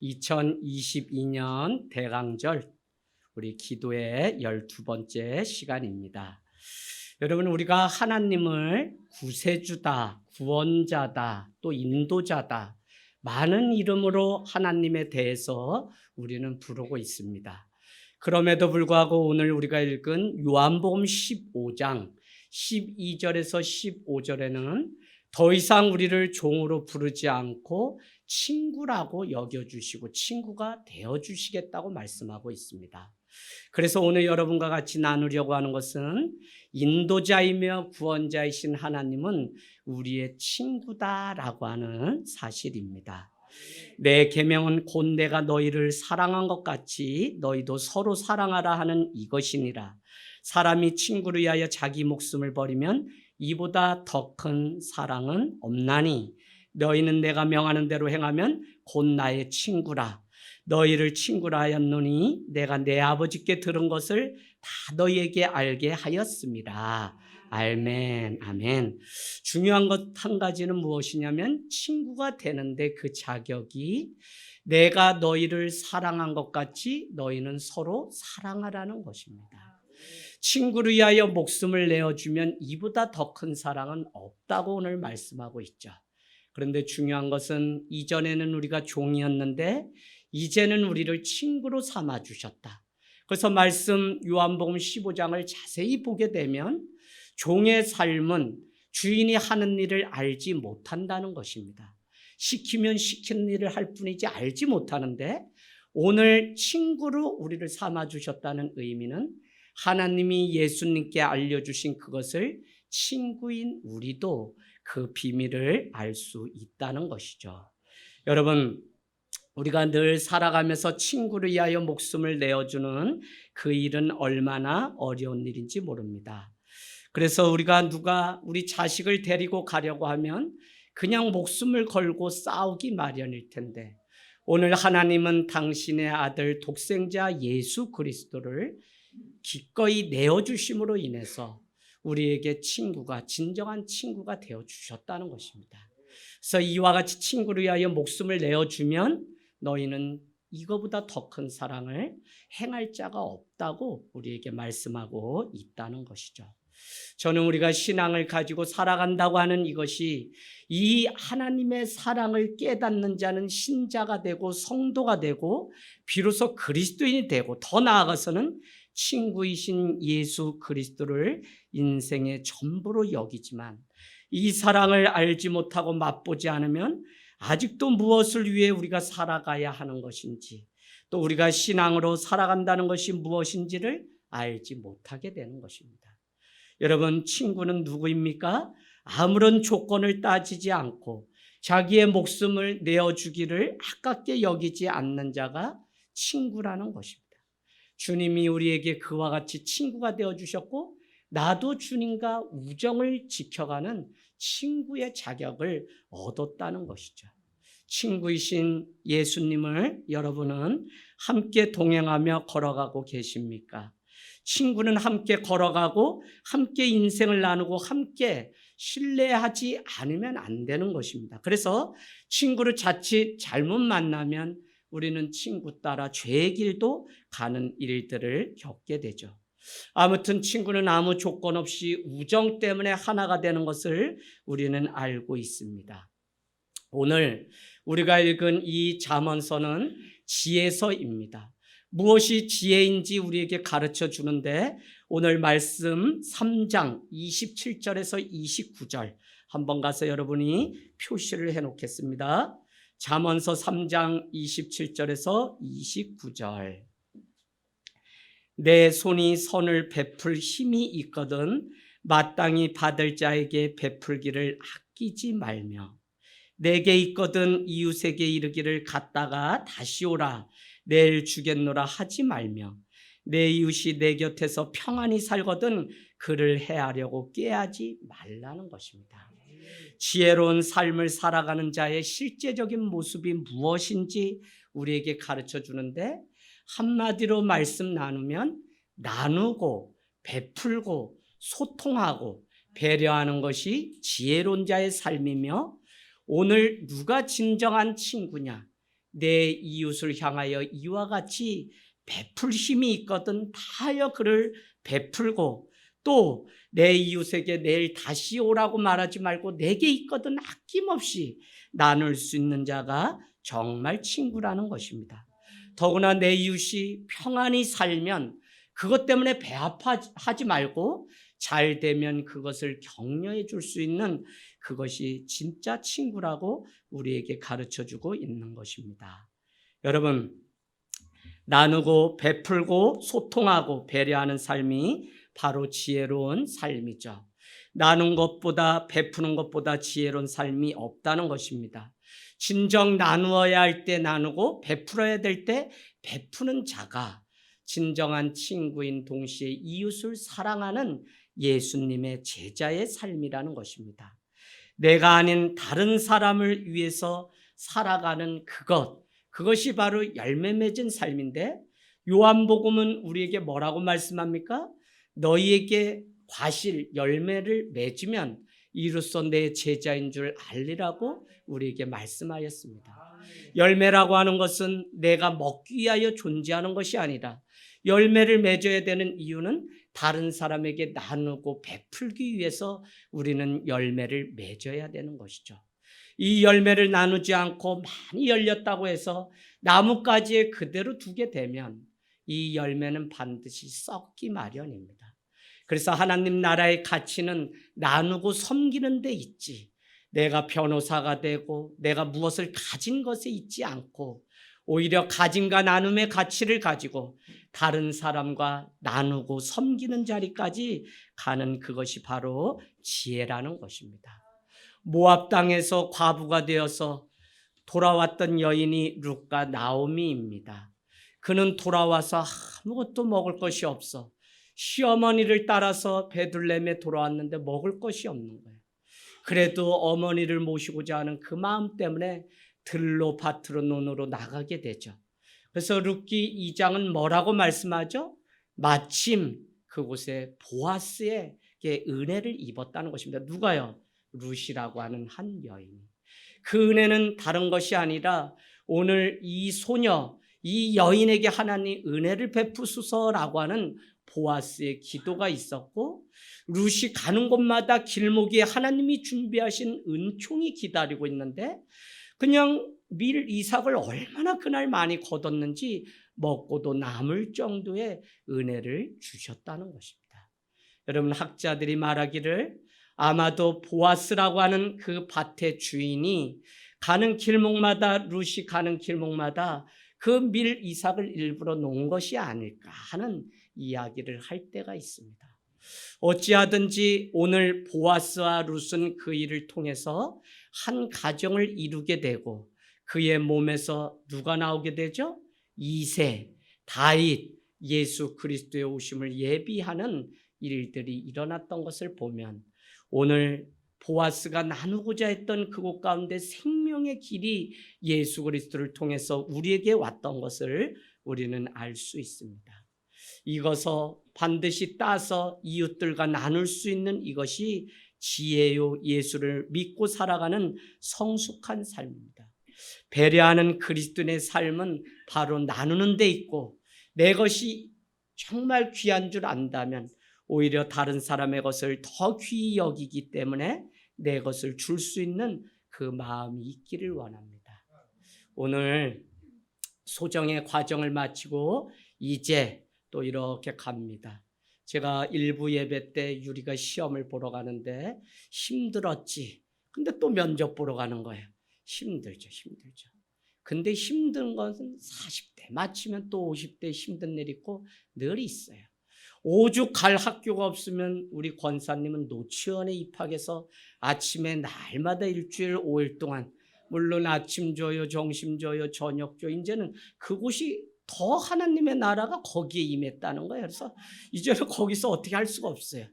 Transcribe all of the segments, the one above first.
2022년 대강절 우리 기도의 12번째 시간입니다. 여러분, 우리가 하나님을 구세주다, 구원자다, 또 인도자다, 많은 이름으로 하나님에 대해서 우리는 부르고 있습니다. 그럼에도 불구하고 오늘 우리가 읽은 요한복음 15장 12절에서 15절에는 더 이상 우리를 종으로 부르지 않고 친구라고 여겨주시고 친구가 되어주시겠다고 말씀하고 있습니다. 그래서 오늘 여러분과 같이 나누려고 하는 것은 인도자이며 구원자이신 하나님은 우리의 친구다라고 하는 사실입니다. 내 계명은 곧 내가 너희를 사랑한 것 같이 너희도 서로 사랑하라 하는 이것이니라. 사람이 친구를 위하여 자기 목숨을 버리면 이보다 더 큰 사랑은 없나니 너희는 내가 명하는 대로 행하면 곧 나의 친구라. 너희를 친구라 하였노니 내가 내 아버지께 들은 것을 다 너희에게 알게 하였습니다. 아멘, 아멘. 중요한 것 한 가지는 무엇이냐면 친구가 되는데 그 자격이 내가 너희를 사랑한 것 같이 너희는 서로 사랑하라는 것입니다. 친구를 위하여 목숨을 내어주면 이보다 더 큰 사랑은 없다고 오늘 말씀하고 있죠. 그런데 중요한 것은 이전에는 우리가 종이었는데 이제는 우리를 친구로 삼아주셨다. 그래서 말씀 요한복음 15장을 자세히 보게 되면 종의 삶은 주인이 하는 일을 알지 못한다는 것입니다. 시키면 시키는 일을 할 뿐이지 알지 못하는데 오늘 친구로 우리를 삼아주셨다는 의미는 하나님이 예수님께 알려주신 그것을 친구인 우리도 그 비밀을 알 수 있다는 것이죠. 여러분, 우리가 늘 살아가면서 친구를 위하여 목숨을 내어주는 그 일은 얼마나 어려운 일인지 모릅니다. 그래서 우리가 우리 자식을 데리고 가려고 하면 그냥 목숨을 걸고 싸우기 마련일 텐데 오늘 하나님은 당신의 아들 독생자 예수 그리스도를 기꺼이 내어주심으로 인해서 우리에게 진정한 친구가 되어주셨다는 것입니다. 그래서 이와 같이 친구를 위하여 목숨을 내어주면 너희는 이거보다 더 큰 사랑을 행할 자가 없다고 우리에게 말씀하고 있다는 것이죠. 저는 우리가 신앙을 가지고 살아간다고 하는 이것이 이 하나님의 사랑을 깨닫는 자는 신자가 되고 성도가 되고 비로소 그리스도인이 되고 더 나아가서는 친구이신 예수 그리스도를 인생의 전부로 여기지만 이 사랑을 알지 못하고 맛보지 않으면 아직도 무엇을 위해 우리가 살아가야 하는 것인지 또 우리가 신앙으로 살아간다는 것이 무엇인지를 알지 못하게 되는 것입니다. 여러분, 친구는 누구입니까? 아무런 조건을 따지지 않고 자기의 목숨을 내어주기를 아깝게 여기지 않는 자가 친구라는 것입니다. 주님이 우리에게 그와 같이 친구가 되어주셨고 나도 주님과 우정을 지켜가는 친구의 자격을 얻었다는 것이죠. 친구이신 예수님을 여러분은 함께 동행하며 걸어가고 계십니까? 친구는 함께 걸어가고 함께 인생을 나누고 함께 신뢰하지 않으면 안 되는 것입니다. 그래서 친구를 자칫 잘못 만나면 우리는 친구 따라 죄의 길도 가는 일들을 겪게 되죠. 아무튼 친구는 아무 조건 없이 우정 때문에 하나가 되는 것을 우리는 알고 있습니다. 오늘 우리가 읽은 이 잠언서는 지혜서입니다. 무엇이 지혜인지 우리에게 가르쳐 주는데 오늘 말씀 3장 27절에서 29절 한번 가서 여러분이 표시를 해놓겠습니다. 잠언서 3장 27절에서 29절. 내 손이 선을 베풀 힘이 있거든 마땅히 받을 자에게 베풀기를 아끼지 말며 내게 있거든 이웃에게 이르기를 갔다가 다시 오라 내일 주겠노라 하지 말며 내 이웃이 내 곁에서 평안히 살거든 그를 해하려고 꾀하지 말라는 것입니다. 지혜로운 삶을 살아가는 자의 실제적인 모습이 무엇인지 우리에게 가르쳐 주는데 한마디로 말씀 나누면 나누고 베풀고 소통하고 배려하는 것이 지혜로운 자의 삶이며 오늘 누가 진정한 친구냐? 내 이웃을 향하여 이와 같이 베풀 힘이 있거든 다하여 그를 베풀고, 또 내 이웃에게 내일 다시 오라고 말하지 말고 내게 있거든 아낌없이 나눌 수 있는 자가 정말 친구라는 것입니다. 더구나 내 이웃이 평안히 살면 그것 때문에 배아파하지 말고 잘 되면 그것을 격려해 줄 수 있는 그것이 진짜 친구라고 우리에게 가르쳐주고 있는 것입니다. 여러분, 나누고 베풀고 소통하고 배려하는 삶이 바로 지혜로운 삶이죠. 나눈 것보다 베푸는 것보다 지혜로운 삶이 없다는 것입니다. 진정 나누어야 할 때 나누고 베풀어야 될 때 베푸는 자가 진정한 친구인 동시에 이웃을 사랑하는 예수님의 제자의 삶이라는 것입니다. 내가 아닌 다른 사람을 위해서 살아가는 그것이 바로 열매 맺은 삶인데, 요한복음은 우리에게 뭐라고 말씀합니까? 너희에게 과실, 열매를 맺으면 이로써 내 제자인 줄 알리라고 우리에게 말씀하였습니다. 열매라고 하는 것은 내가 먹기 위하여 존재하는 것이 아니라, 열매를 맺어야 되는 이유는 다른 사람에게 나누고 베풀기 위해서 우리는 열매를 맺어야 되는 것이죠. 이 열매를 나누지 않고 많이 열렸다고 해서 나뭇가지에 그대로 두게 되면 이 열매는 반드시 썩기 마련입니다. 그래서 하나님 나라의 가치는 나누고 섬기는 데 있지, 내가 변호사가 되고 내가 무엇을 가진 것에 있지 않고 오히려 가짐과 나눔의 가치를 가지고 다른 사람과 나누고 섬기는 자리까지 가는 그것이 바로 지혜라는 것입니다. 모압 땅에서 과부가 되어서 돌아왔던 여인이 룻과 나오미입니다. 그는 돌아와서 아무것도 먹을 것이 없어 시어머니를 따라서 베들레헴에 돌아왔는데 먹을 것이 없는 거예요. 그래도 어머니를 모시고자 하는 그 마음 때문에 들로 밭으로 논으로 나가게 되죠. 그래서 룻기 2장은 뭐라고 말씀하죠? 마침 그곳에 보아스에게 은혜를 입었다는 것입니다. 누가요? 룻이라고 하는 한 여인이. 그 은혜는 다른 것이 아니라 오늘 이 소녀, 이 여인에게 하나님 은혜를 베푸소서라고 하는 보아스의 기도가 있었고, 룻이 가는 곳마다 길목에 하나님이 준비하신 은총이 기다리고 있는데, 그냥 밀 이삭을 얼마나 그날 많이 거뒀는지 먹고도 남을 정도의 은혜를 주셨다는 것입니다. 여러분, 학자들이 말하기를 아마도 보아스라고 하는 그 밭의 주인이 가는 길목마다, 룻이 가는 길목마다 그 밀 이삭을 일부러 놓은 것이 아닐까 하는 이야기를 할 때가 있습니다. 어찌하든지 오늘 보아스와 룻은 그 일을 통해서 한 가정을 이루게 되고, 그의 몸에서 누가 나오게 되죠? 이세, 다윗, 예수 그리스도의 오심을 예비하는 일들이 일어났던 것을 보면, 오늘 보아스가 나누고자 했던 그곳 가운데 생명의 길이 예수 그리스도를 통해서 우리에게 왔던 것을 우리는 알 수 있습니다. 이것을 반드시 따서 이웃들과 나눌 수 있는 이것이 지혜요, 예수를 믿고 살아가는 성숙한 삶입니다. 배려하는 그리스도인의 삶은 바로 나누는 데 있고, 내 것이 정말 귀한 줄 안다면 오히려 다른 사람의 것을 더 귀히 여기기 때문에 내 것을 줄 수 있는 그 마음이 있기를 원합니다. 오늘 소정의 과정을 마치고 이제 또 이렇게 갑니다. 제가 일부 예배 때 유리가 시험을 보러 가는데 힘들었지. 근데 또 면접 보러 가는 거예요. 힘들죠. 근데 힘든 것은 40대 마치면 또 50대 힘든 일 있고 늘 있어요. 오죽 갈 학교가 없으면 우리 권사님은 노치원에 입학해서 아침에 날마다 일주일 5일 동안, 물론 아침 줘요, 점심 줘요, 저녁 줘, 이제는 그곳이 더 하나님의 나라가 거기에 임했다는 거예요. 그래서 이제는 거기서 어떻게 할 수가 없어요.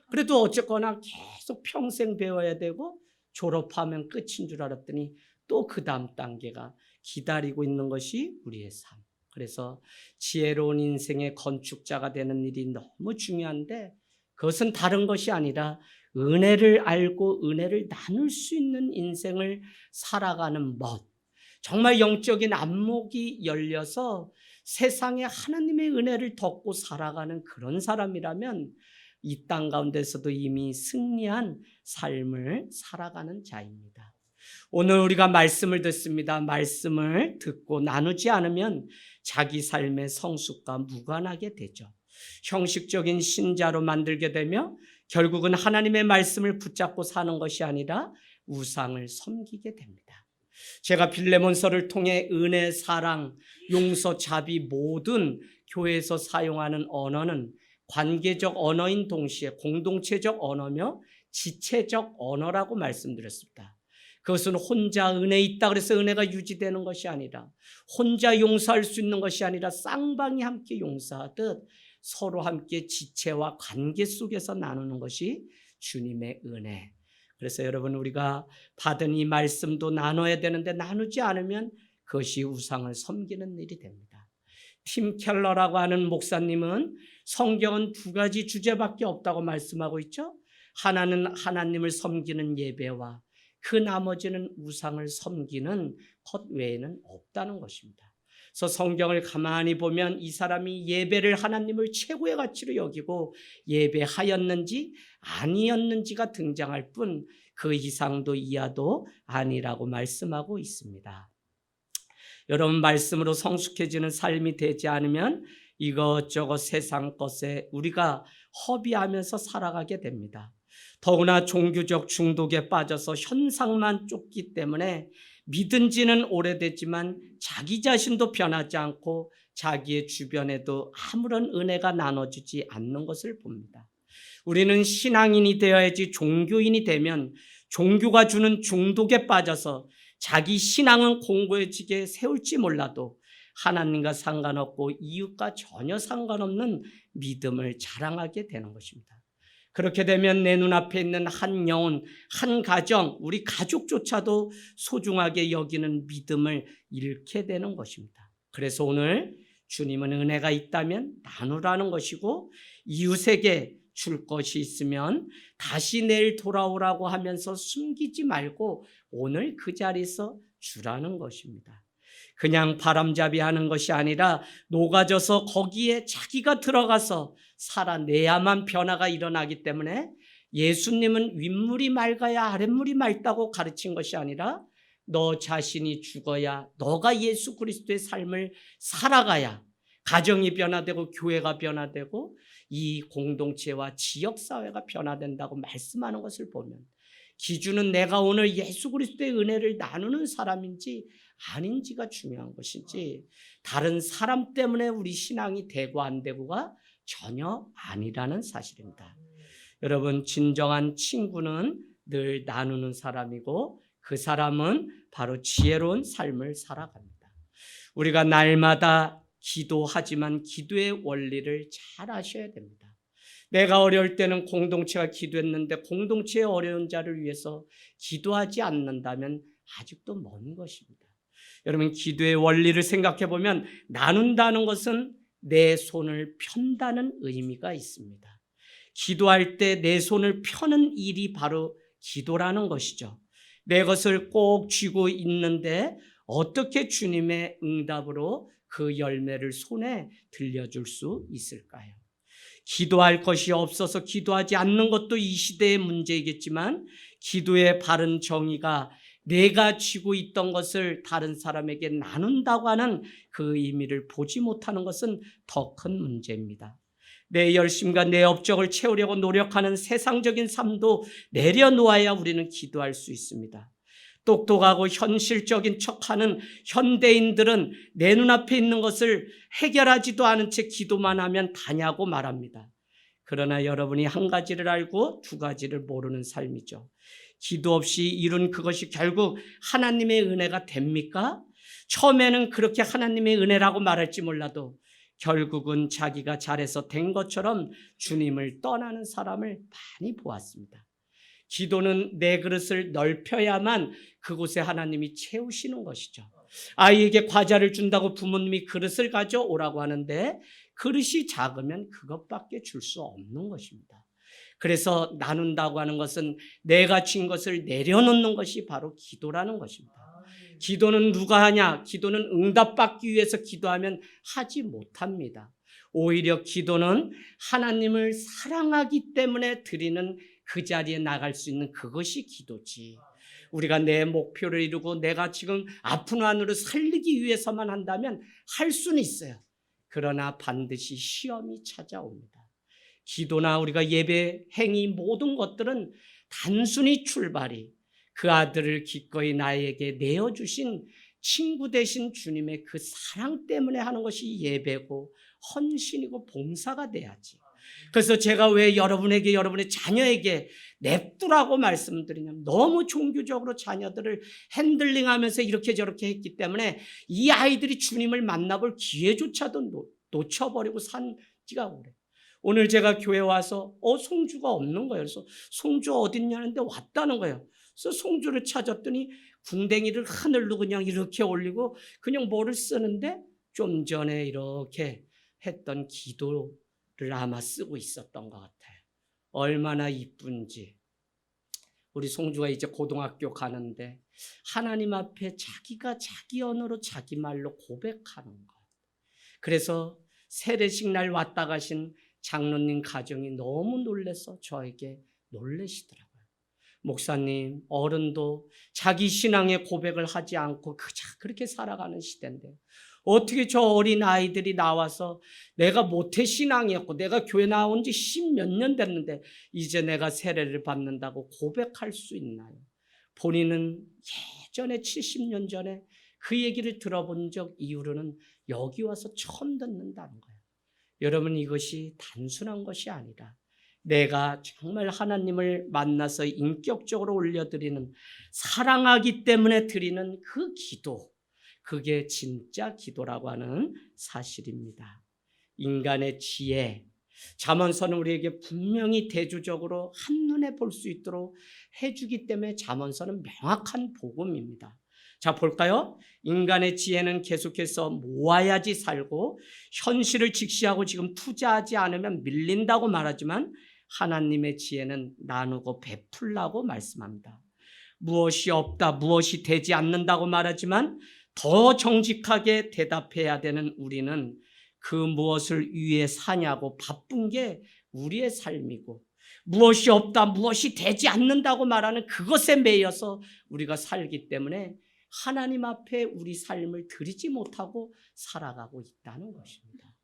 그래도 어쨌거나 계속 평생 배워야 되고 졸업하면 끝인 줄 알았더니 또 그 다음 단계가 기다리고 있는 것이 우리의 삶. 그래서 지혜로운 인생의 건축자가 되는 일이 너무 중요한데, 그것은 다른 것이 아니라 은혜를 알고 은혜를 나눌 수 있는 인생을 살아가는 법, 정말 영적인 안목이 열려서 세상에 하나님의 은혜를 덮고 살아가는 그런 사람이라면 이 땅 가운데서도 이미 승리한 삶을 살아가는 자입니다. 오늘 우리가 말씀을 듣습니다. 말씀을 듣고 나누지 않으면 자기 삶의 성숙과 무관하게 되죠. 형식적인 신자로 만들게 되며 결국은 하나님의 말씀을 붙잡고 사는 것이 아니라 우상을 섬기게 됩니다. 제가 빌레몬서를 통해 은혜, 사랑, 용서, 자비 모든 교회에서 사용하는 언어는 관계적 언어인 동시에 공동체적 언어며 지체적 언어라고 말씀드렸습니다. 그것은 혼자 은혜 있다 그래서 은혜가 유지되는 것이 아니라, 혼자 용서할 수 있는 것이 아니라 쌍방이 함께 용서하듯 서로 함께 지체와 관계 속에서 나누는 것이 주님의 은혜. 그래서 여러분, 우리가 받은 이 말씀도 나눠야 되는데 나누지 않으면 그것이 우상을 섬기는 일이 됩니다. 팀 켈러라고 하는 목사님은 성경은 두 가지 주제밖에 없다고 말씀하고 있죠. 하나는 하나님을 섬기는 예배와 그 나머지는 우상을 섬기는 것 외에는 없다는 것입니다. 그래서 성경을 가만히 보면 이 사람이 예배를 하나님을 최고의 가치로 여기고 예배하였는지 아니었는지가 등장할 뿐 그 이상도 이하도 아니라고 말씀하고 있습니다. 여러분, 말씀으로 성숙해지는 삶이 되지 않으면 이것저것 세상 것에 우리가 허비하면서 살아가게 됩니다. 더구나 종교적 중독에 빠져서 현상만 쫓기 때문에 믿은 지는 오래됐지만 자기 자신도 변하지 않고 자기의 주변에도 아무런 은혜가 나눠주지 않는 것을 봅니다. 우리는 신앙인이 되어야지 종교인이 되면 종교가 주는 중독에 빠져서 자기 신앙은 공고해지게 세울지 몰라도 하나님과 상관없고 이웃과 전혀 상관없는 믿음을 자랑하게 되는 것입니다. 그렇게 되면 내 눈앞에 있는 한 영혼, 한 가정, 우리 가족조차도 소중하게 여기는 믿음을 잃게 되는 것입니다. 그래서 오늘 주님은 은혜가 있다면 나누라는 것이고, 이웃에게 줄 것이 있으면 다시 내일 돌아오라고 하면서 숨기지 말고 오늘 그 자리에서 주라는 것입니다. 그냥 바람잡이 하는 것이 아니라 녹아져서 거기에 자기가 들어가서 살아내야만 변화가 일어나기 때문에 예수님은 윗물이 맑아야 아랫물이 맑다고 가르친 것이 아니라 너 자신이 죽어야, 너가 예수 그리스도의 삶을 살아가야 가정이 변화되고 교회가 변화되고 이 공동체와 지역사회가 변화된다고 말씀하는 것을 보면 기준은 내가 오늘 예수 그리스도의 은혜를 나누는 사람인지 아닌지가 중요한 것이지, 다른 사람 때문에 우리 신앙이 되고 안 되고가 전혀 아니라는 사실입니다. 여러분, 진정한 친구는 늘 나누는 사람이고 그 사람은 바로 지혜로운 삶을 살아갑니다. 우리가 날마다 기도하지만 기도의 원리를 잘 아셔야 됩니다. 내가 어려울 때는 공동체가 기도했는데 공동체의 어려운 자를 위해서 기도하지 않는다면 아직도 먼 것입니다. 여러분, 기도의 원리를 생각해 보면 나눈다는 것은 내 손을 편다는 의미가 있습니다. 기도할 때 내 손을 펴는 일이 바로 기도라는 것이죠. 내 것을 꼭 쥐고 있는데 어떻게 주님의 응답으로 그 열매를 손에 들려줄 수 있을까요? 기도할 것이 없어서 기도하지 않는 것도 이 시대의 문제이겠지만, 기도의 바른 정의가 내가 쥐고 있던 것을 다른 사람에게 나눈다고 하는 그 의미를 보지 못하는 것은 더 큰 문제입니다. 내 열심과 내 업적을 채우려고 노력하는 세상적인 삶도 내려놓아야 우리는 기도할 수 있습니다. 똑똑하고 현실적인 척하는 현대인들은 내 눈앞에 있는 것을 해결하지도 않은 채 기도만 하면 다냐고 말합니다. 그러나 여러분이 한 가지를 알고 두 가지를 모르는 삶이죠. 기도 없이 이룬 그것이 결국 하나님의 은혜가 됩니까? 처음에는 그렇게 하나님의 은혜라고 말할지 몰라도 결국은 자기가 잘해서 된 것처럼 주님을 떠나는 사람을 많이 보았습니다. 기도는 내 그릇을 넓혀야만 그곳에 하나님이 채우시는 것이죠. 아이에게 과자를 준다고 부모님이 그릇을 가져오라고 하는데 그릇이 작으면 그것밖에 줄 수 없는 것입니다. 그래서 나눈다고 하는 것은 내가 진 것을 내려놓는 것이 바로 기도라는 것입니다. 기도는 누가 하냐? 기도는 응답받기 위해서 기도하면 하지 못합니다. 오히려 기도는 하나님을 사랑하기 때문에 드리는 그 자리에 나갈 수 있는 그것이 기도지. 우리가 내 목표를 이루고 내가 지금 아픈 환우를 살리기 위해서만 한다면 할 수는 있어요. 그러나 반드시 시험이 찾아옵니다. 기도나 우리가 예배, 행위 모든 것들은 단순히 출발이 그 아들을 기꺼이 나에게 내어주신 친구 되신 주님의 그 사랑 때문에 하는 것이 예배고 헌신이고 봉사가 돼야지. 그래서 제가 왜 여러분에게, 여러분의 자녀에게 냅두라고 말씀드리냐면, 너무 종교적으로 자녀들을 핸들링하면서 이렇게 저렇게 했기 때문에 이 아이들이 주님을 만나볼 기회조차도 놓쳐버리고 산 지가 오래. 오늘 제가 교회 와서 송주가 없는 거예요. 그래서 송주 어딨냐는데 왔다는 거예요. 그래서 송주를 찾았더니 궁뎅이를 하늘로 그냥 이렇게 올리고 그냥 뭐를 쓰는데 좀 전에 이렇게 했던 기도를 아마 쓰고 있었던 것 같아요. 얼마나 이쁜지. 우리 송주가 이제 고등학교 가는데 하나님 앞에 자기가 자기 언어로 자기 말로 고백하는 것. 그래서 세례식 날 왔다 가신 장로님 가정이 너무 놀라서 저에게 놀라시더라고요. 목사님, 어른도 자기 신앙의 고백을 하지 않고 그저 그렇게 살아가는 시대인데 어떻게 저 어린 아이들이 나와서 내가 모태신앙이었고 내가 교회 나온 지 10몇 년 됐는데 이제 내가 세례를 받는다고 고백할 수 있나요? 본인은 예전에 70년 전에 그 얘기를 들어본 적 이후로는 여기 와서 처음 듣는다는 거예요. 여러분, 이것이 단순한 것이 아니라 내가 정말 하나님을 만나서 인격적으로 올려드리는, 사랑하기 때문에 드리는 그 기도, 그게 진짜 기도라고 하는 사실입니다. 인간의 지혜, 잠언서는 우리에게 분명히 대조적으로 한눈에 볼 수 있도록 해주기 때문에 잠언서는 명확한 복음입니다. 자, 볼까요? 인간의 지혜는 계속해서 모아야지 살고 현실을 직시하고 지금 투자하지 않으면 밀린다고 말하지만 하나님의 지혜는 나누고 베풀라고 말씀합니다. 무엇이 없다, 무엇이 되지 않는다고 말하지만 더 정직하게 대답해야 되는 우리는 그 무엇을 위해 사냐고 바쁜 게 우리의 삶이고, 무엇이 없다, 무엇이 되지 않는다고 말하는 그것에 매여서 우리가 살기 때문에 하나님 앞에 우리 삶을 드리지 못하고 살아가고 있다는 것입니다.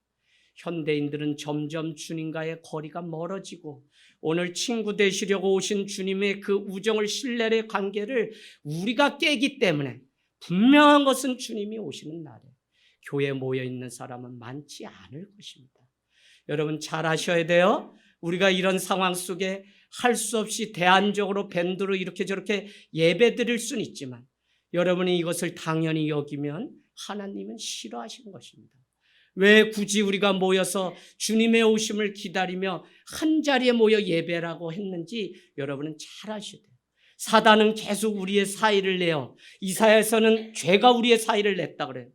현대인들은 점점 주님과의 거리가 멀어지고 오늘 친구 되시려고 오신 주님의 그 우정을, 신뢰의 관계를 우리가 깨기 때문에 분명한 것은 주님이 오시는 날에 교회에 모여있는 사람은 많지 않을 것입니다. 여러분, 잘 아셔야 돼요. 우리가 이런 상황 속에 할 수 없이 대안적으로 밴드로 이렇게 저렇게 예배 드릴 수는 있지만 여러분이 이것을 당연히 여기면 하나님은 싫어하시는 것입니다. 왜 굳이 우리가 모여서 주님의 오심을 기다리며 한 자리에 모여 예배라고 했는지 여러분은 잘 아셔야 돼요. 사단은 계속 우리의 사이를 내요. 이사야에서는 죄가 우리의 사이를 냈다 그래요.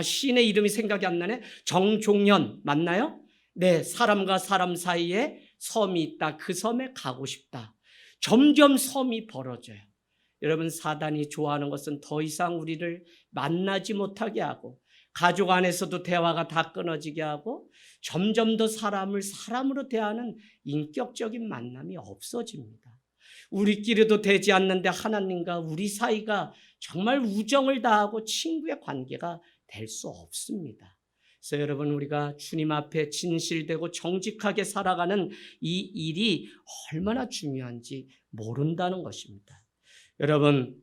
시인의 이름이 생각이 안 나네. 정종현 맞나요? 네, 사람과 사람 사이에 섬이 있다. 그 섬에 가고 싶다. 점점 섬이 벌어져요. 여러분, 사단이 좋아하는 것은 더 이상 우리를 만나지 못하게 하고 가족 안에서도 대화가 다 끊어지게 하고 점점 더 사람을 사람으로 대하는 인격적인 만남이 없어집니다. 우리끼리도 되지 않는데 하나님과 우리 사이가 정말 우정을 다하고 친구의 관계가 될 수 없습니다. 그래서 여러분, 우리가 주님 앞에 진실되고 정직하게 살아가는 이 일이 얼마나 중요한지 모른다는 것입니다. 여러분,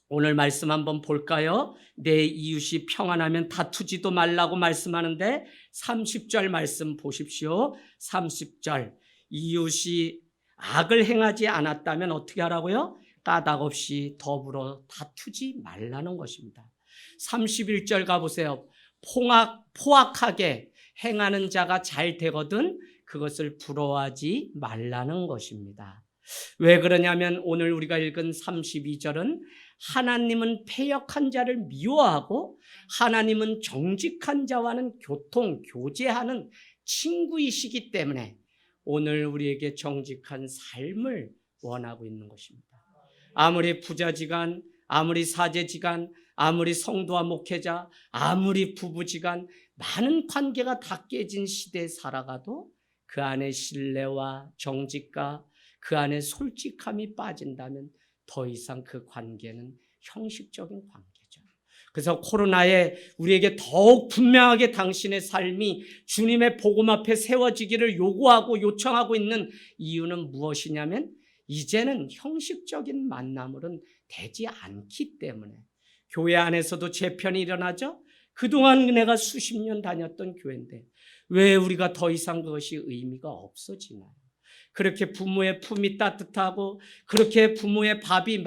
오늘 말씀 한번 볼까요? 내 이웃이 평안하면 다투지도 말라고 말씀하는데 30절 말씀 보십시오. 30절, 이웃이 악을 행하지 않았다면 어떻게 하라고요? 까닭 없이 더불어 다투지 말라는 것입니다. 31절 가보세요. 포악하게 행하는 자가 잘 되거든 그것을 부러워하지 말라는 것입니다. 왜 그러냐면 오늘 우리가 읽은 32절은 하나님은 패역한 자를 미워하고 하나님은 정직한 자와는 교제하는 친구이시기 때문에 오늘 우리에게 정직한 삶을 원하고 있는 것입니다. 아무리 부자지간, 아무리 사제지간, 아무리 성도와 목회자, 아무리 부부지간 많은 관계가 다 깨진 시대에 살아가도 그 안에 신뢰와 정직과 그 안에 솔직함이 빠진다면 더 이상 그 관계는 형식적인 관계죠. 그래서 코로나에 우리에게 더욱 분명하게 당신의 삶이 주님의 복음 앞에 세워지기를 요구하고 요청하고 있는 이유는 무엇이냐면 이제는 형식적인 만남으로는 되지 않기 때문에 교회 안에서도 재편이 일어나죠. 그동안 내가 수십 년 다녔던 교회인데 왜 우리가 더 이상 그것이 의미가 없어지나요? 그렇게 부모의 품이 따뜻하고 그렇게 부모의 밥이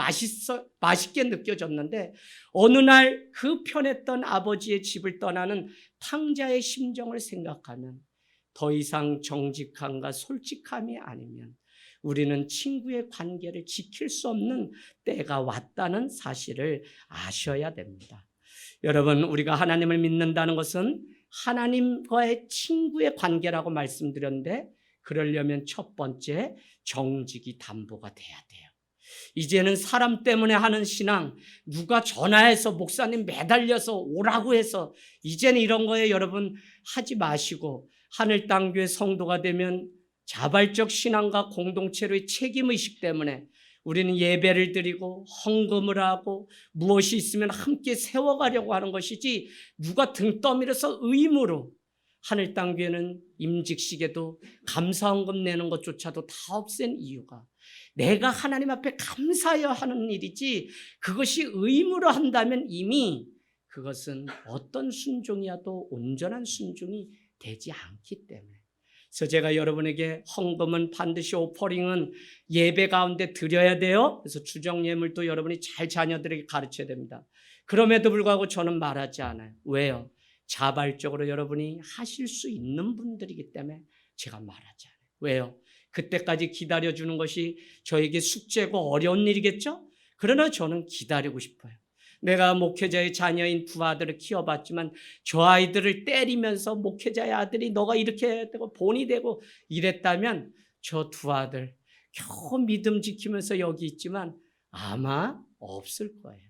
맛있게 느껴졌는데 어느 날 그 편했던 아버지의 집을 떠나는 탕자의 심정을 생각하면 더 이상 정직함과 솔직함이 아니면 우리는 친구의 관계를 지킬 수 없는 때가 왔다는 사실을 아셔야 됩니다. 여러분, 우리가 하나님을 믿는다는 것은 하나님과의 친구의 관계라고 말씀드렸는데 그러려면 첫 번째 정직이 담보가 돼야 돼요. 이제는 사람 때문에 하는 신앙, 누가 전화해서 목사님 매달려서 오라고 해서 이제는 이런 거에 여러분 하지 마시고 하늘 땅 교회 성도가 되면 자발적 신앙과 공동체로의 책임의식 때문에 우리는 예배를 드리고 헌금을 하고 무엇이 있으면 함께 세워가려고 하는 것이지 누가 등 떠밀어서 의무로 하늘 땅 교회는 임직식에도 감사헌금 내는 것조차도 다 없앤 이유가 내가 하나님 앞에 감사해야 하는 일이지 그것이 의무로 한다면 이미 그것은 어떤 순종이어도 온전한 순종이 되지 않기 때문에 그래서 제가 여러분에게 헌금은 반드시 오퍼링은 예배 가운데 드려야 돼요. 그래서 주정예물도 여러분이 잘 자녀들에게 가르쳐야 됩니다. 그럼에도 불구하고 저는 말하지 않아요. 왜요? 자발적으로 여러분이 하실 수 있는 분들이기 때문에 제가 말하지 않아요. 왜요? 그때까지 기다려주는 것이 저에게 숙제고 어려운 일이겠죠? 그러나 저는 기다리고 싶어요. 내가 목회자의 자녀인 두 아들을 키워봤지만 저 아이들을 때리면서 목회자의 아들이 너가 이렇게 되고 본이 되고 이랬다면 저 두 아들 겨우 믿음 지키면서 여기 있지만 아마 없을 거예요.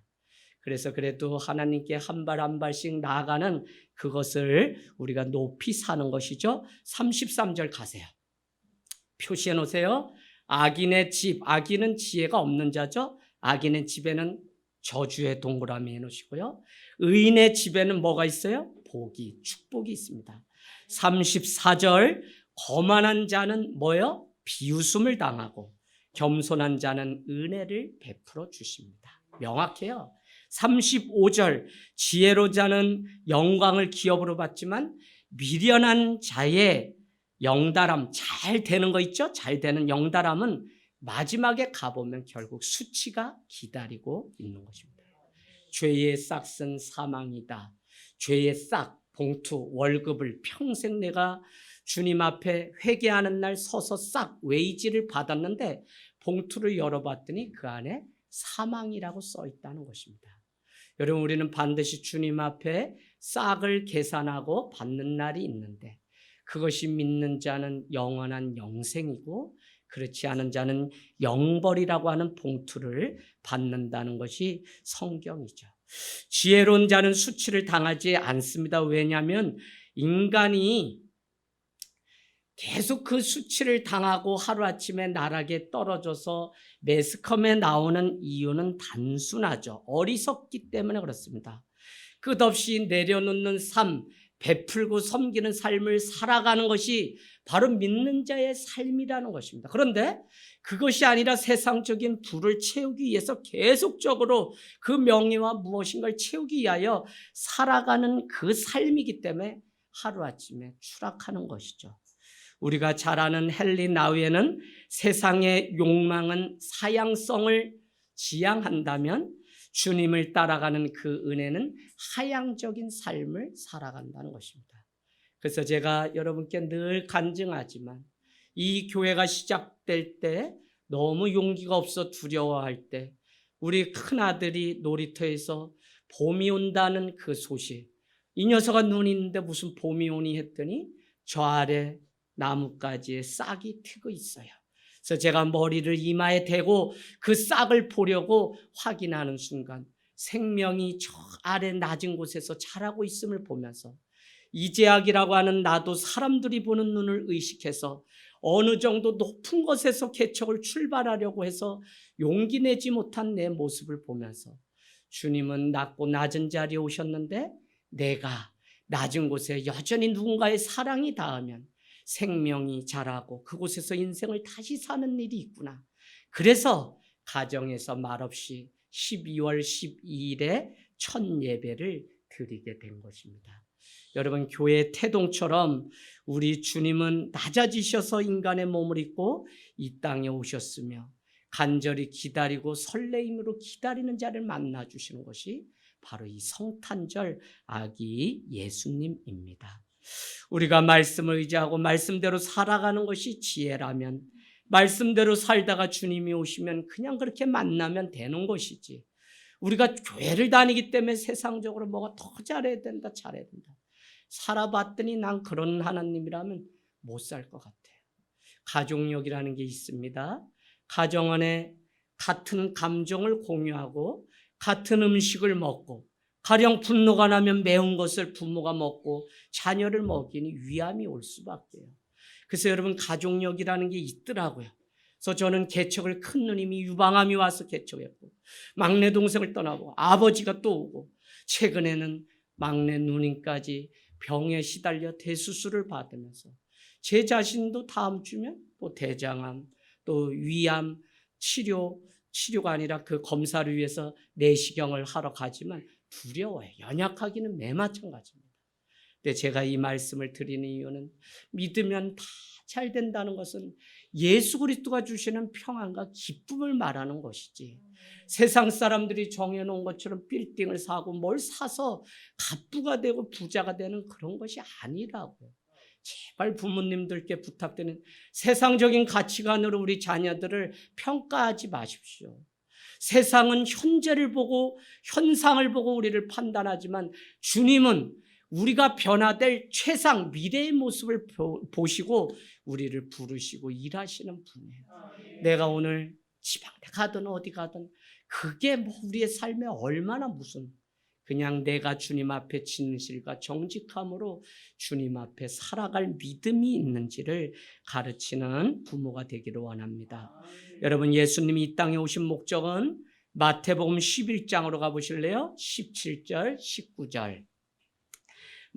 그래서 그래도 하나님께 한 발 한 발씩 나아가는 그것을 우리가 높이 사는 것이죠. 33절 가세요. 표시해 놓으세요. 악인의 집, 악인은 지혜가 없는 자죠. 악인의 집에는 저주의 동그라미 해놓으시고요. 의인의 집에는 뭐가 있어요? 복이, 축복이 있습니다. 34절 거만한 자는 뭐요? 비웃음을 당하고 겸손한 자는 은혜를 베풀어 주십니다. 명확해요. 35절 지혜로 자는 영광을 기업으로 받지만 미련한 자의 영달함, 잘 되는 거 있죠? 잘 되는 영달함은 마지막에 가보면 결국 수치가 기다리고 있는 것입니다. 죄의 싹은 사망이다. 죄의 싹, 봉투, 월급을 평생 내가 주님 앞에 회개하는 날 서서 싹 웨이지를 받았는데 봉투를 열어봤더니 그 안에 사망이라고 써 있다는 것입니다. 여러분, 우리는 반드시 주님 앞에 싹을 계산하고 받는 날이 있는데 그것이 믿는 자는 영원한 영생이고 그렇지 않은 자는 영벌이라고 하는 봉투를 받는다는 것이 성경이죠. 지혜로운 자는 수치를 당하지 않습니다. 왜냐하면 인간이 계속 그 수치를 당하고 하루아침에 나락에 떨어져서 매스컴에 나오는 이유는 단순하죠. 어리석기 때문에 그렇습니다. 끝없이 내려놓는 삶, 베풀고 섬기는 삶을 살아가는 것이 바로 믿는 자의 삶이라는 것입니다. 그런데 그것이 아니라 세상적인 부를 채우기 위해서 계속적으로 그 명예와 무엇인가를 채우기 위하여 살아가는 그 삶이기 때문에 하루아침에 추락하는 것이죠. 우리가 잘 아는 헨리 나우에는 세상의 욕망은 사양성을 지향한다면 주님을 따라가는 그 은혜는 하향적인 삶을 살아간다는 것입니다. 그래서 제가 여러분께 늘 간증하지만 이 교회가 시작될 때 너무 용기가 없어 두려워할 때 우리 큰아들이 놀이터에서 봄이 온다는 그 소식, 이 녀석아 눈이 있는데 무슨 봄이 오니 했더니 저 아래 나뭇가지에 싹이 트고 있어요. 그래서 제가 머리를 이마에 대고 그 싹을 보려고 확인하는 순간 생명이 저 아래 낮은 곳에서 자라고 있음을 보면서 이재학이라고 하는 나도 사람들이 보는 눈을 의식해서 어느 정도 높은 곳에서 개척을 출발하려고 해서 용기 내지 못한 내 모습을 보면서 주님은 낮고 낮은 자리에 오셨는데 내가 낮은 곳에 여전히 누군가의 사랑이 닿으면 생명이 자라고 그곳에서 인생을 다시 사는 일이 있구나. 그래서 가정에서 말없이 12월 12일에 첫 예배를 드리게 된 것입니다. 여러분, 교회 태동처럼 우리 주님은 낮아지셔서 인간의 몸을 입고 이 땅에 오셨으며 간절히 기다리고 설레임으로 기다리는 자를 만나 주시는 것이 바로 이 성탄절 아기 예수님입니다. 우리가 말씀을 의지하고 말씀대로 살아가는 것이 지혜라면 말씀대로 살다가 주님이 오시면 그냥 그렇게 만나면 되는 것이지, 우리가 교회를 다니기 때문에 세상적으로 뭐가 더 잘해야 된다, 잘해야 된다. 살아봤더니 난 그런 하나님이라면 못 살 것 같아요. 가족력이라는 게 있습니다. 가정 안에 같은 감정을 공유하고 같은 음식을 먹고 가령 분노가 나면 매운 것을 부모가 먹고 자녀를 먹이니 위암이 올 수밖에요. 그래서 여러분, 가족력이라는 게 있더라고요. 그래서 저는 개척을 큰 누님이 유방암이 와서 개척했고 막내 동생을 떠나고 아버지가 또 오고 최근에는 막내 누님까지 병에 시달려 대수술을 받으면서 제 자신도 다음 주면 또 대장암 또 위암 치료가 아니라 그 검사를 위해서 내시경을 하러 가지만 두려워요. 연약하기는 매 마찬가지입니다. 근데 제가 이 말씀을 드리는 이유는 믿으면 다 잘 된다는 것은 예수 그리스도가 주시는 평안과 기쁨을 말하는 것이지, 세상 사람들이 정해놓은 것처럼 빌딩을 사고 뭘 사서 갑부가 되고 부자가 되는 그런 것이 아니라고요. 제발 부모님들께 부탁드리는, 세상적인 가치관으로 우리 자녀들을 평가하지 마십시오. 세상은 현재를 보고 현상을 보고 우리를 판단하지만 주님은 우리가 변화될 최상 미래의 모습을 보시고 우리를 부르시고 일하시는 분이에요. 내가 오늘 지방에 가든 어디 가든 그게 뭐 우리의 삶에 얼마나 무슨, 그냥 내가 주님 앞에 진실과 정직함으로 주님 앞에 살아갈 믿음이 있는지를 가르치는 부모가 되기를 원합니다. 여러분, 예수님이 이 땅에 오신 목적은 마태복음 11장으로 가보실래요? 17절, 19절.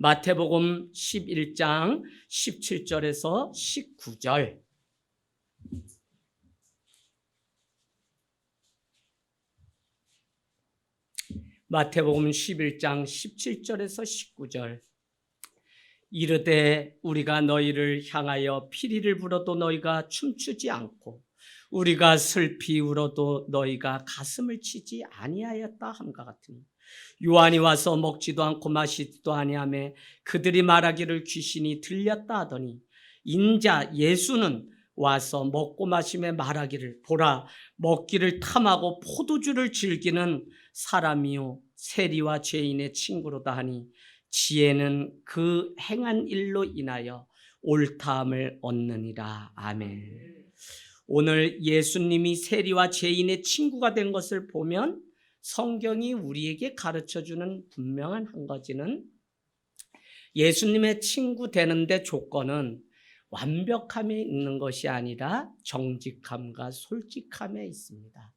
마태복음 11장 17절에서 19절. 마태복음 11장 17절에서 19절. 이르되 우리가 너희를 향하여 피리를 불어도 너희가 춤추지 않고 우리가 슬피 울어도 너희가 가슴을 치지 아니하였다 함과 같으니, 요한이 와서 먹지도 않고 마시지도 아니하며 그들이 말하기를 귀신이 들렸다 하더니 인자 예수는 와서 먹고 마시며 말하기를 보라, 먹기를 탐하고 포도주를 즐기는 사람이요 세리와 죄인의 친구로다 하니 지혜는 그 행한 일로 인하여 옳다함을 얻느니라. 아멘. 오늘 예수님이 세리와 죄인의 친구가 된 것을 보면 성경이 우리에게 가르쳐주는 분명한 한 가지는, 예수님의 친구 되는데 조건은 완벽함에 있는 것이 아니라 정직함과 솔직함에 있습니다.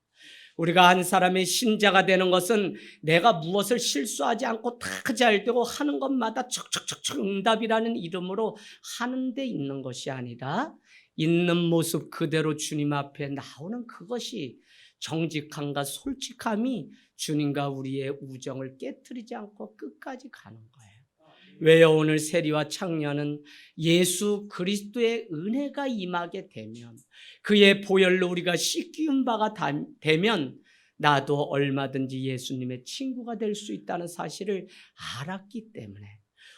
우리가 한 사람의 신자가 되는 것은 내가 무엇을 실수하지 않고 다 잘 되고 하는 것마다 척척척척 응답이라는 이름으로 하는 데 있는 것이 아니라 있는 모습 그대로 주님 앞에 나오는 그것이 정직함과 솔직함이 주님과 우리의 우정을 깨트리지 않고 끝까지 가는 거예요. 왜요? 오늘 세리와 창녀는 예수 그리스도의 은혜가 임하게 되면, 그의 보혈로 우리가 씻기운 바가 되면 나도 얼마든지 예수님의 친구가 될 수 있다는 사실을 알았기 때문에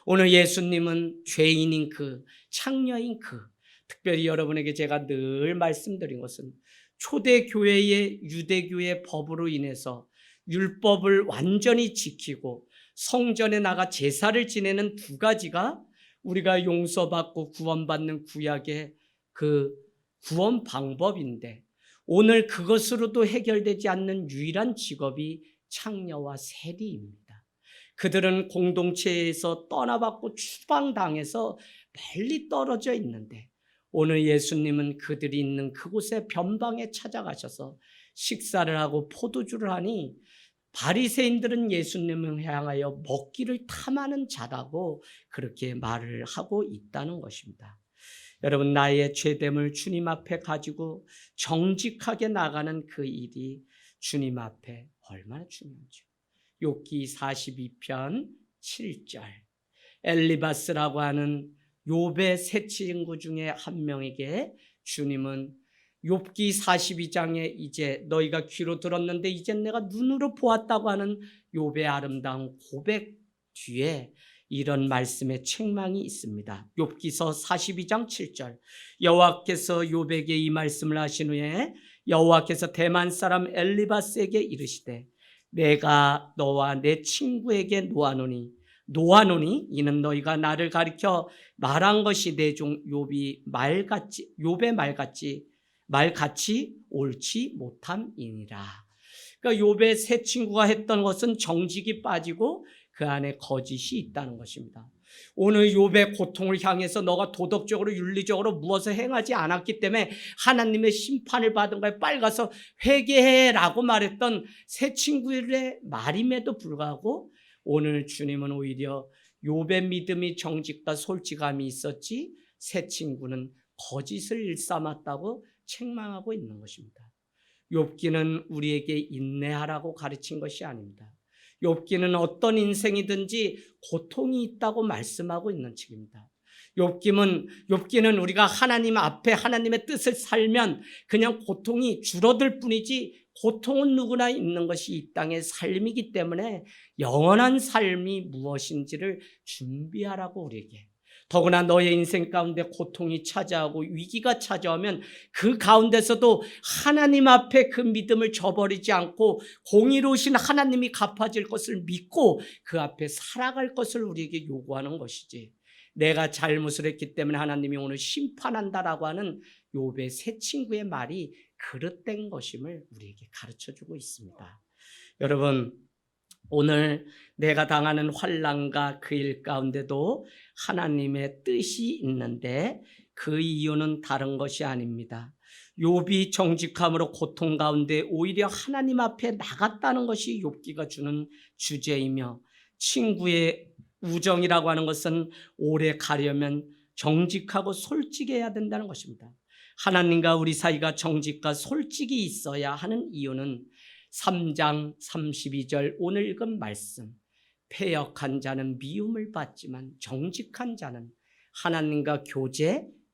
오늘 예수님은 죄인인 그, 창녀인 그, 특별히 여러분에게 제가 늘 말씀드린 것은 초대교회의 유대교의 법으로 인해서 율법을 완전히 지키고 성전에 나가 제사를 지내는 두 가지가 우리가 용서받고 구원받는 구약의 그 구원 방법인데 오늘 그것으로도 해결되지 않는 유일한 직업이 창녀와 세리입니다. 그들은 공동체에서 떠나받고 추방당해서 멀리 떨어져 있는데 오늘 예수님은 그들이 있는 그곳의 변방에 찾아가셔서 식사를 하고 포도주를 하니 바리새인들은 예수님을 향하여 먹기를 탐하는 자라고 그렇게 말을 하고 있다는 것입니다. 여러분, 나의 죄됨을 주님 앞에 가지고 정직하게 나가는 그 일이 주님 앞에 얼마나 중요한지요. 욥기 42편 7절, 엘리바스라고 하는 욥의 세 친구 중에 한 명에게 주님은 욥기 42장에 이제 너희가 귀로 들었는데 이제 내가 눈으로 보았다고 하는 욥의 아름다운 고백 뒤에 이런 말씀의 책망이 있습니다. 욥기서 42장 7절, 여호와께서 욥에게 이 말씀을 하신 후에 여호와께서 대만 사람 엘리바스에게 이르시되 내가 너와 내 친구에게 노하노니 이는 너희가 나를 가리켜 말한 것이 내 종 욥의 말같이 옳지 못함이니라. 그러니까 욥의 세 친구가 했던 것은 정직이 빠지고 그 안에 거짓이 있다는 것입니다. 오늘 욥의 고통을 향해서 너가 도덕적으로 윤리적으로 무엇을 행하지 않았기 때문에 하나님의 심판을 받은 거에 빨리 가서 회개해라고 말했던 세 친구의 말임에도 불구하고 오늘 주님은 오히려 욥의 믿음이 정직과 솔직함이 있었지 세 친구는 거짓을 일삼았다고 책망하고 있는 것입니다. 욥기는 우리에게 인내하라고 가르친 것이 아닙니다. 욥기는 어떤 인생이든지 고통이 있다고 말씀하고 있는 책입니다. 욥기는 우리가 하나님 앞에 하나님의 뜻을 살면 그냥 고통이 줄어들 뿐이지 고통은 누구나 있는 것이 이 땅의 삶이기 때문에 영원한 삶이 무엇인지를 준비하라고 우리에게, 더구나 너의 인생 가운데 고통이 찾아오고 위기가 찾아오면 그 가운데서도 하나님 앞에 그 믿음을 저버리지 않고 공의로우신 하나님이 갚아줄 것을 믿고 그 앞에 살아갈 것을 우리에게 요구하는 것이지, 내가 잘못을 했기 때문에 하나님이 오늘 심판한다라고 하는 욥의 세 친구의 말이 그릇된 것임을 우리에게 가르쳐주고 있습니다. 여러분, 오늘 내가 당하는 환난과 그 일 가운데도 하나님의 뜻이 있는데 그 이유는 다른 것이 아닙니다. 욥이 정직함으로 고통 가운데 오히려 하나님 앞에 나갔다는 것이 욥기가 주는 주제이며, 친구의 우정이라고 하는 것은 오래 가려면 정직하고 솔직해야 된다는 것입니다. 하나님과 우리 사이가 정직과 솔직이 있어야 하는 이유는 3장 32절 오늘 읽은 말씀, 패역한 자는 미움을 받지만 정직한 자는 하나님과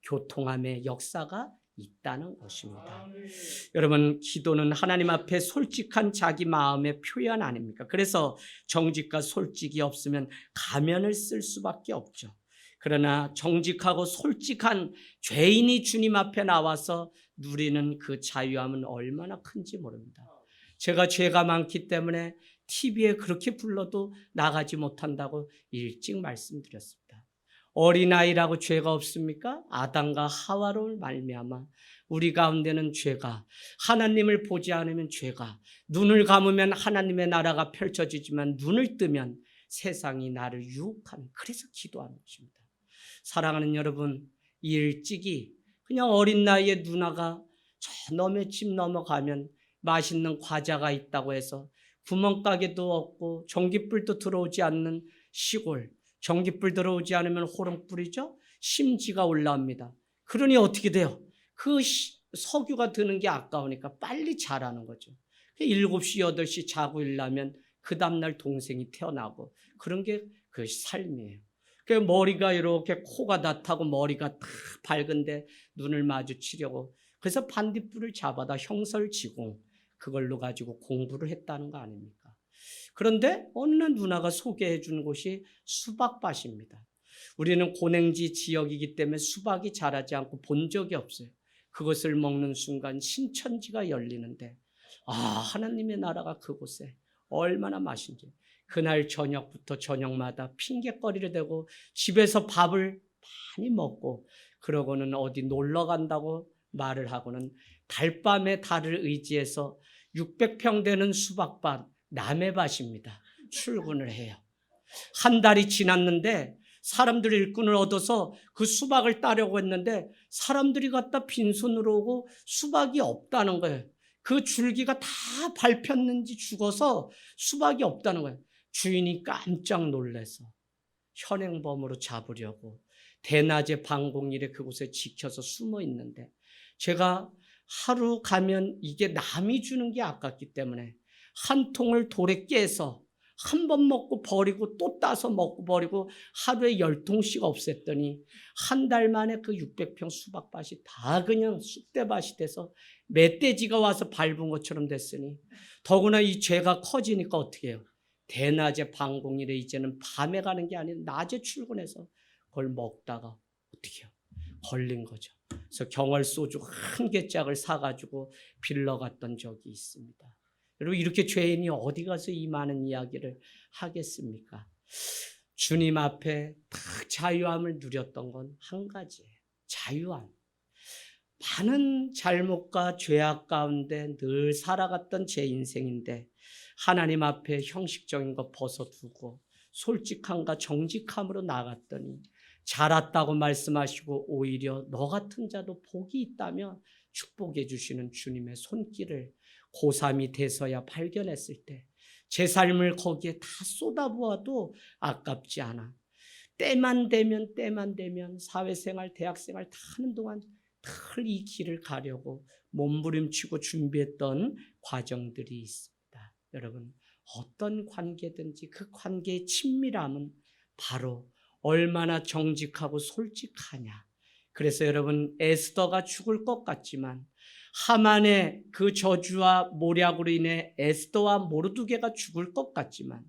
교통함의 역사가 있다는 것입니다. 여러분, 기도는 하나님 앞에 솔직한 자기 마음의 표현 아닙니까? 그래서 정직과 솔직이 없으면 가면을 쓸 수밖에 없죠. 그러나 정직하고 솔직한 죄인이 주님 앞에 나와서 누리는 그 자유함은 얼마나 큰지 모릅니다. 제가 죄가 많기 때문에 TV에 그렇게 불러도 나가지 못한다고 일찍 말씀드렸습니다. 어린아이라고 죄가 없습니까? 아담과 하와로 말미암아 우리 가운데는 죄가, 하나님을 보지 않으면 죄가, 눈을 감으면 하나님의 나라가 펼쳐지지만 눈을 뜨면 세상이 나를 유혹하는, 그래서 기도하는 것입니다. 사랑하는 여러분, 일찍이 그냥 어린 나이에 누나가 저 너의 집 넘어가면 맛있는 과자가 있다고 해서 구멍가게도 없고 전기불도 들어오지 않는 시골, 전기불 들어오지 않으면 호롱 뿌리죠? 심지가 올라옵니다. 그러니 어떻게 돼요? 그 석유가 드는 게 아까우니까 빨리 자라는 거죠. 7시, 8시 자고 일어나면 그 다음날 동생이 태어나고, 그런 게 그 삶이에요. 그 머리가 이렇게 코가 다 타고 머리가 탁 밝은데 눈을 마주치려고, 그래서 반딧불을 잡아다 형설지공, 그걸로 가지고 공부를 했다는 거 아닙니까? 그런데 어느 누나가 소개해 준 곳이 수박밭입니다. 우리는 고냉지 지역이기 때문에 수박이 자라지 않고 본 적이 없어요. 그것을 먹는 순간 신천지가 열리는데, 하나님의 나라가 그곳에 얼마나 맛있는지. 그날 저녁부터 저녁마다 핑계거리를 대고 집에서 밥을 많이 먹고, 그러고는 어디 놀러 간다고 말을 하고는 달밤에 달을 의지해서 600평 되는 수박밭 남해밭입니다. 출근을 해요. 한 달이 지났는데 사람들이 일꾼을 얻어서 그 수박을 따려고 했는데 사람들이 갖다 빈손으로 오고 수박이 없다는 거예요. 그 줄기가 다 밟혔는지 죽어서 수박이 없다는 거예요. 주인이 깜짝 놀라서 현행범으로 잡으려고 대낮에 방공일에 그곳에 지켜서 숨어 있는데, 제가 하루 가면 이게 남이 주는 게 아깝기 때문에 한 통을 돌에 깨서 한 번 먹고 버리고 또 따서 먹고 버리고 하루에 10통씩 없앴더니 한 달 만에 그 600평 수박밭이 다 그냥 쑥대밭이 돼서 멧돼지가 와서 밟은 것처럼 됐으니, 더구나 이 죄가 커지니까 어떻게 해요? 대낮에 방공일에 이제는 밤에 가는 게 아니라 낮에 출근해서 그걸 먹다가 어떻게 해요? 걸린 거죠. 그래서 경월 소주 한 개짝을 사가지고 빌러 갔던 적이 있습니다. 여러분, 이렇게 죄인이 어디 가서 이 많은 이야기를 하겠습니까? 주님 앞에 딱 자유함을 누렸던 건 한 가지예요. 자유함. 많은 잘못과 죄악 가운데 늘 살아갔던 제 인생인데 하나님 앞에 형식적인 거 벗어두고 솔직함과 정직함으로 나갔더니 잘았다고 말씀하시고 오히려 너 같은 자도 복이 있다며 축복해 주시는 주님의 손길을 고3이 돼서야 발견했을 때 제 삶을 거기에 다 쏟아부어도 아깝지 않아. 때만 되면 사회생활, 대학생활 다 하는 동안 늘 이 길을 가려고 몸부림치고 준비했던 과정들이 있습니다. 여러분, 어떤 관계든지 그 관계의 친밀함은 바로 얼마나 정직하고 솔직하냐. 그래서 여러분, 에스더가 죽을 것 같지만 하만의 그 저주와 모략으로 인해 에스더와 모르드게가 죽을 것 같지만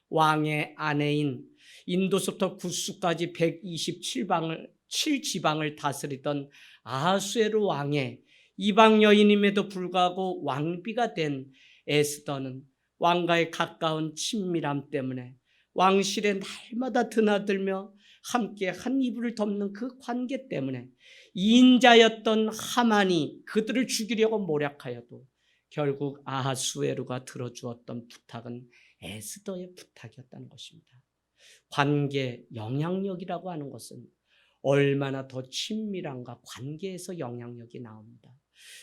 왕의 아내인 인도서부터 구스까지 127지방을 다스리던 아하수에로 왕의 이방 여인임에도 불구하고 왕비가 된 에스더는 왕과의 가까운 친밀함 때문에 왕실에 날마다 드나들며 함께 한 이불을 덮는 그 관계 때문에 이인자였던 하만이 그들을 죽이려고 모략하여도 결국 아하수에로가 들어주었던 부탁은 에스더의 부탁이었다는 것입니다. 관계, 영향력이라고 하는 것은 얼마나 더 친밀함과 관계에서 영향력이 나옵니다.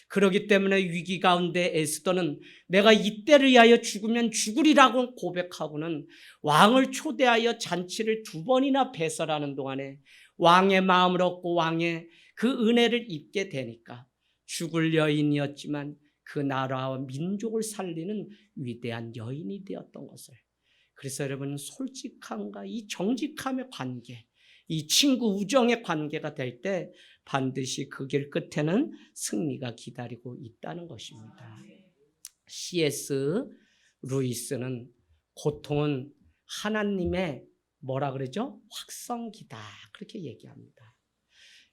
그렇기 때문에 위기 가운데 에스더는 내가 이때를 위하여 죽으면 죽으리라고 고백하고는 왕을 초대하여 잔치를 2번이나 배설하는 동안에 왕의 마음을 얻고 왕의 그 은혜를 입게 되니까 죽을 여인이었지만 그 나라와 민족을 살리는 위대한 여인이 되었던 것을. 그래서 여러분, 솔직함과 이 정직함의 관계, 이 친구 우정의 관계가 될 때 반드시 그 길 끝에는 승리가 기다리고 있다는 것입니다. C.S. 루이스는 고통은 하나님의 뭐라 그러죠? 확성기다, 그렇게 얘기합니다.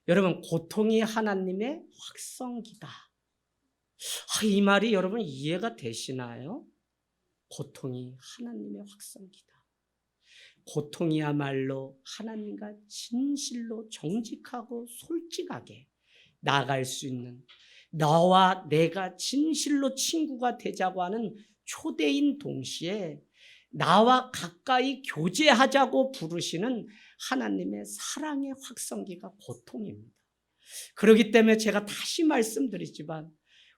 여러분, 고통이 하나님의 확성기다. 이 말이 여러분 이해가 되시나요? 고통이 하나님의 확성기다. 고통이야말로 하나님과 진실로 정직하고 솔직하게 나아갈 수 있는, 너와 내가 진실로 친구가 되자고 하는 초대인 동시에 나와 가까이 교제하자고 부르시는 하나님의 사랑의 확성기가 고통입니다. 그렇기 때문에 제가 다시 말씀드리지만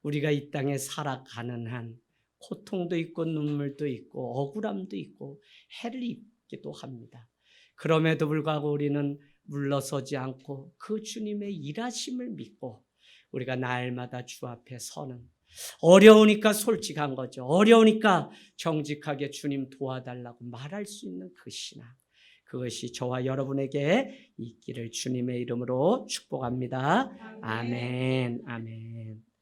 우리가 이 땅에 살아가는 한 고통도 있고 눈물도 있고 억울함도 있고 해를 입기도 합니다. 그럼에도 불구하고 우리는 물러서지 않고 그 주님의 일하심을 믿고 우리가 날마다 주 앞에 서는, 어려우니까 솔직한 거죠. 어려우니까 정직하게 주님 도와달라고 말할 수 있는 그 신앙, 그것이 저와 여러분에게 있기를 주님의 이름으로 축복합니다. 아멘. 아멘.